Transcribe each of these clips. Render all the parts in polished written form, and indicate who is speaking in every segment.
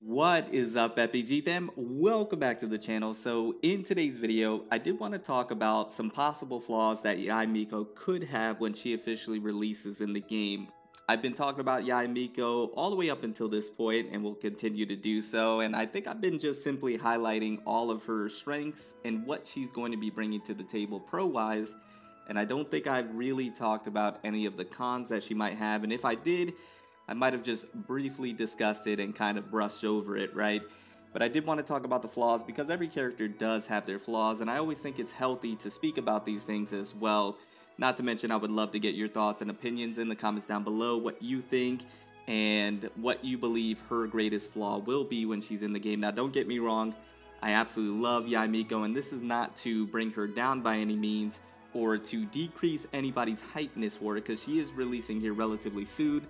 Speaker 1: What is up, FPG fam? Welcome back to the channel. So in today's video, I did want to talk about some possible flaws that Yae Miko could have when she officially releases in the game. I've been talking about Yae Miko all the way up until this point and will continue to do so, and I think I've been just simply highlighting all of her strengths and what she's going to be bringing to the table pro-wise, and I don't think I've really talked about any of the cons that she might have, and if I did, I might have just briefly discussed it and kind of brushed over it, right? But I did want to talk about the flaws because every character does have their flaws, and I always think it's healthy to speak about these things as well. Not to mention, I would love to get your thoughts and opinions in the comments down below, what you think and what you believe her greatest flaw will be when she's in the game. Now, don't get me wrong, I absolutely love Yae Miko, and this is not to bring her down by any means or to decrease anybody's hypeness for it, because she is releasing here relatively soon.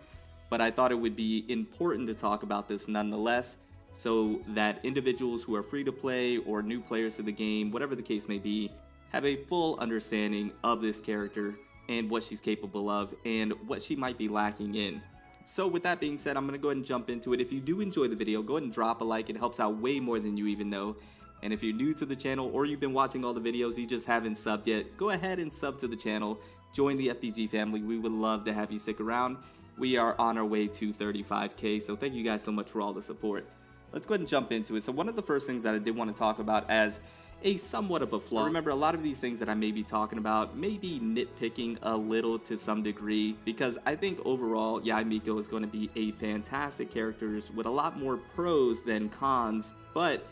Speaker 1: But I thought it would be important to talk about this nonetheless, so that individuals who are free to play or new players to the game, whatever the case may be, have a full understanding of this character and what she's capable of and what she might be lacking in. So with that being said, I'm going to go ahead and jump into it. If you do enjoy the video, go ahead and drop a like. It helps out way more than you even know. And if you're new to the channel or you've been watching all the videos, you just haven't subbed yet, go ahead and sub to the channel. Join the FPG family. We would love to have you stick around. We are on our way to 35K, so thank you guys so much for all the support. Let's go ahead and jump into it. So one of the first things that I did want to talk about as a somewhat of a flaw. Remember, a lot of these things that I may be talking about may be nitpicking a little to some degree, because I think overall Yae Miko is going to be a fantastic character with a lot more pros than cons. But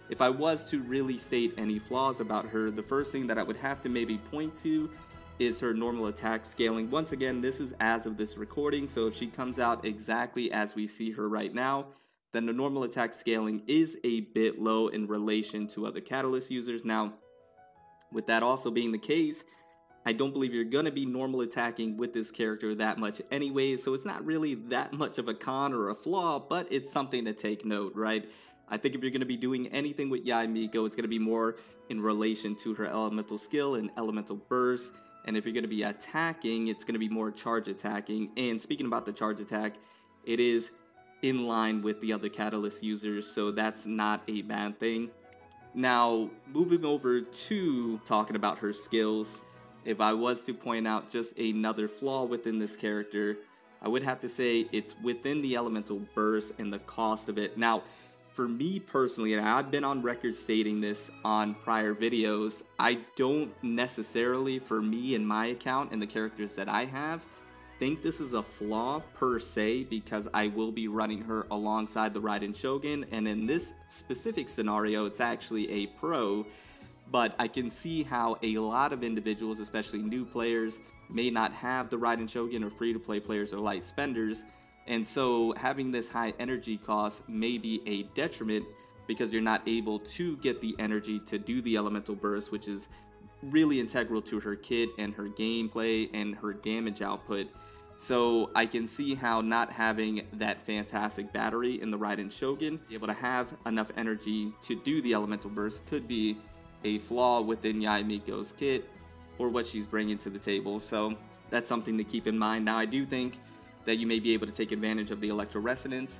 Speaker 1: if I was to really state any flaws about her, the first thing that I would have to maybe point to is her normal attack scaling. Once again, this is as of this recording, so if she comes out exactly as we see her right now, then the normal attack scaling is a bit low in relation to other Catalyst users. Now, with that also being the case, I don't believe you're going to be normal attacking with this character that much anyway, so it's not really that much of a con or a flaw, but it's something to take note, right? I think if you're going to be doing anything with Yae Miko, it's going to be more in relation to her elemental skill and elemental burst. And if you're going to be attacking, it's going to be more charge attacking. And speaking about the charge attack, it is in line with the other Catalyst users, so that's not a bad thing. Now, moving over to talking about her skills, if I was to point out just another flaw within this character, I would have to say it's within the elemental burst and the cost of it. Now, for me personally, and I've been on record stating this on prior videos, I don't necessarily, for me and my account and the characters that I have, think this is a flaw per se, because I will be running her alongside the Raiden Shogun, and in this specific scenario, it's actually a pro, but I can see how a lot of individuals, especially new players, may not have the Raiden Shogun, or free-to-play players or light spenders. And so having this high energy cost may be a detriment, because you're not able to get the energy to do the elemental burst, which is really integral to her kit and her gameplay and her damage output. So I can see how not having that fantastic battery in the Raiden Shogun, be able to have enough energy to do the elemental burst, could be a flaw within Yae Miko's kit or what she's bringing to the table. So that's something to keep in mind. Now, I do think that you may be able to take advantage of the electro resonance,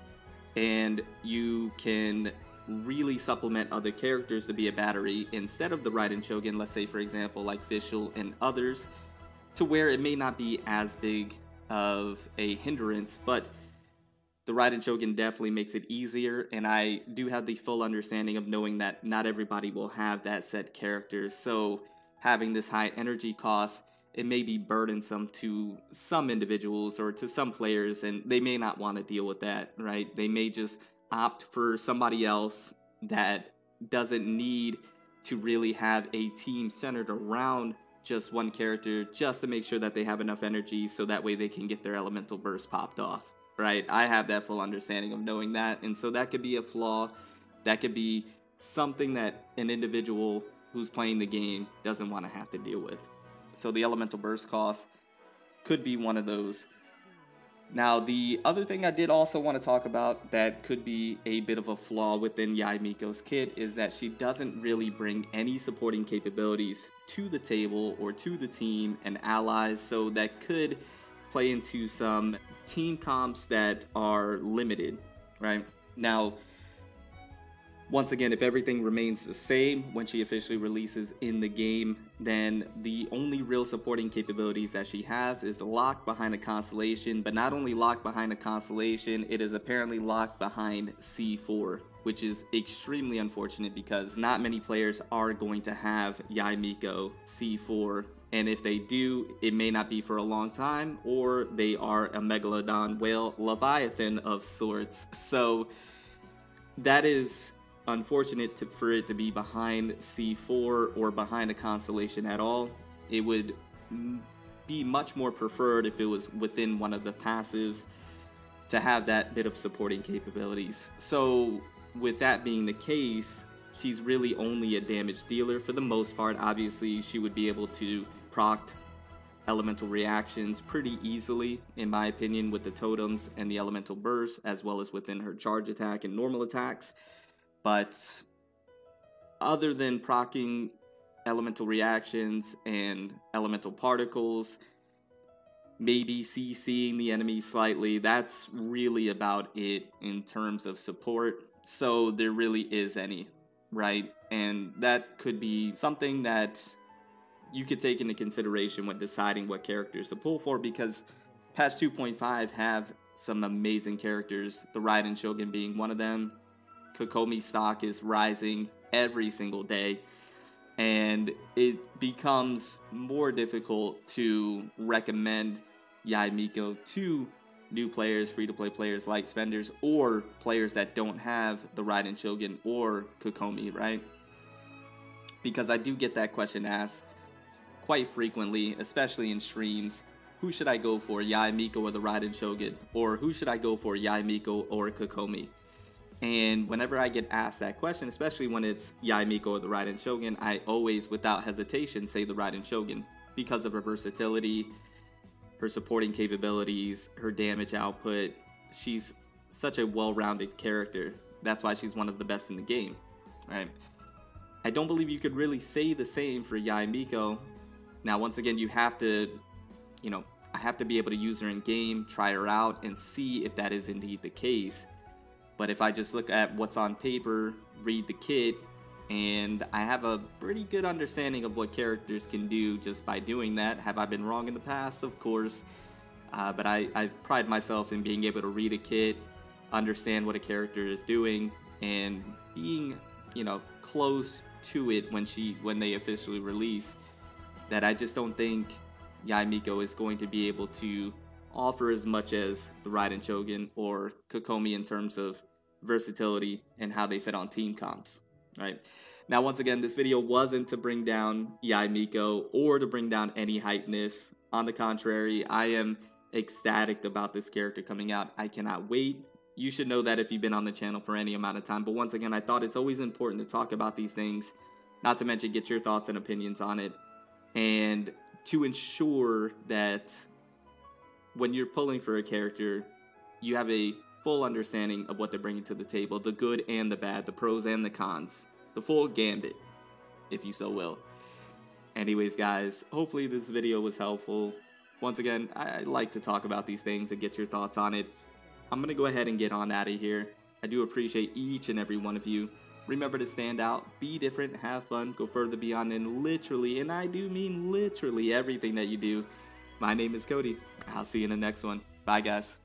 Speaker 1: and you can really supplement other characters to be a battery instead of the Raiden Shogun, let's say for example like Fischl and others, to where it may not be as big of a hindrance, but the Raiden Shogun definitely makes it easier, and I do have the full understanding of knowing that not everybody will have that set character, so having this high energy cost, it may be burdensome to some individuals or to some players, and they may not want to deal with that, right? They may just opt for somebody else that doesn't need to really have a team centered around just one character, just to make sure that they have enough energy so that way they can get their elemental burst popped off, right? I have that full understanding of knowing that, and so that could be a flaw. That could be something that an individual who's playing the game doesn't want to have to deal with. So the elemental burst cost could be one of those. Now, the other thing I did also want to talk about that could be a bit of a flaw within Yae Miko's kit is that she doesn't really bring any supporting capabilities to the table or to the team and allies, so that could play into some team comps that are limited, right? Now, Once again, if everything remains the same when she officially releases in the game, then the only real supporting capabilities that she has is locked behind a constellation, but not only locked behind a constellation, it is apparently locked behind C4, which is extremely unfortunate because not many players are going to have Yae Miko C4, and if they do, it may not be for a long time, or they are a megalodon whale leviathan of sorts. So that is unfortunate for it to be behind C4 or behind a constellation at all. It would be much more preferred if it was within one of the passives to have that bit of supporting capabilities. So with that being the case, she's really only a damage dealer for the most part. Obviously, she would be able to proc elemental reactions pretty easily, in my opinion, with the totems and the elemental burst, as well as within her charge attack and normal attacks. But other than proccing elemental reactions and elemental particles, maybe CCing the enemy slightly, that's really about it in terms of support. So there really is any, right? And that could be something that you could take into consideration when deciding what characters to pull for, because patch 2.5 have some amazing characters, the Raiden Shogun being one of them. Kokomi stock is rising every single day, and it becomes more difficult to recommend Yae Miko to new players, free-to-play players, light spenders, or players that don't have the Raiden Shogun or Kokomi, right? Because I do get that question asked quite frequently, especially in streams. Who should I go for, Yae Miko or the Raiden Shogun? Or who should I go for, Yae Miko or Kokomi? And whenever I get asked that question, especially when it's Yae Miko or the Raiden Shogun, I always, without hesitation, say the Raiden Shogun because of her versatility, her supporting capabilities, her damage output. She's such a well-rounded character. That's why she's one of the best in the game, right? I don't believe you could really say the same for Yae Miko. Now, once again, you have to, I have to be able to use her in game, try her out, and see if that is indeed the case. But if I just look at what's on paper, read the kit, and I have a pretty good understanding of what characters can do just by doing that. Have I been wrong in the past? Of course. But I pride myself in being able to read a kit, understand what a character is doing, and being, close to it when they officially release. That I just don't think Yae Miko is going to be able to offer as much as the Raiden Shogun or Kokomi in terms of versatility and how they fit on team comps, right? Now, once again, this video wasn't to bring down Yae Miko or to bring down any hypeness. On the contrary, I am ecstatic about this character coming out. I cannot wait. You should know that if you've been on the channel for any amount of time. But once again, I thought it's always important to talk about these things, not to mention get your thoughts and opinions on it, and to ensure that when you're pulling for a character, you have a full understanding of what they're bringing to the table, the good and the bad, the pros and the cons, the full gambit, if you so will. Anyways, guys, hopefully this video was helpful. Once again, I like to talk about these things and get your thoughts on it. I'm going to go ahead and get on out of here. I do appreciate each and every one of you. Remember to stand out, be different, have fun, go further beyond in literally, and I do mean literally, everything that you do. My name is Cody. I'll see you in the next one. Bye, guys.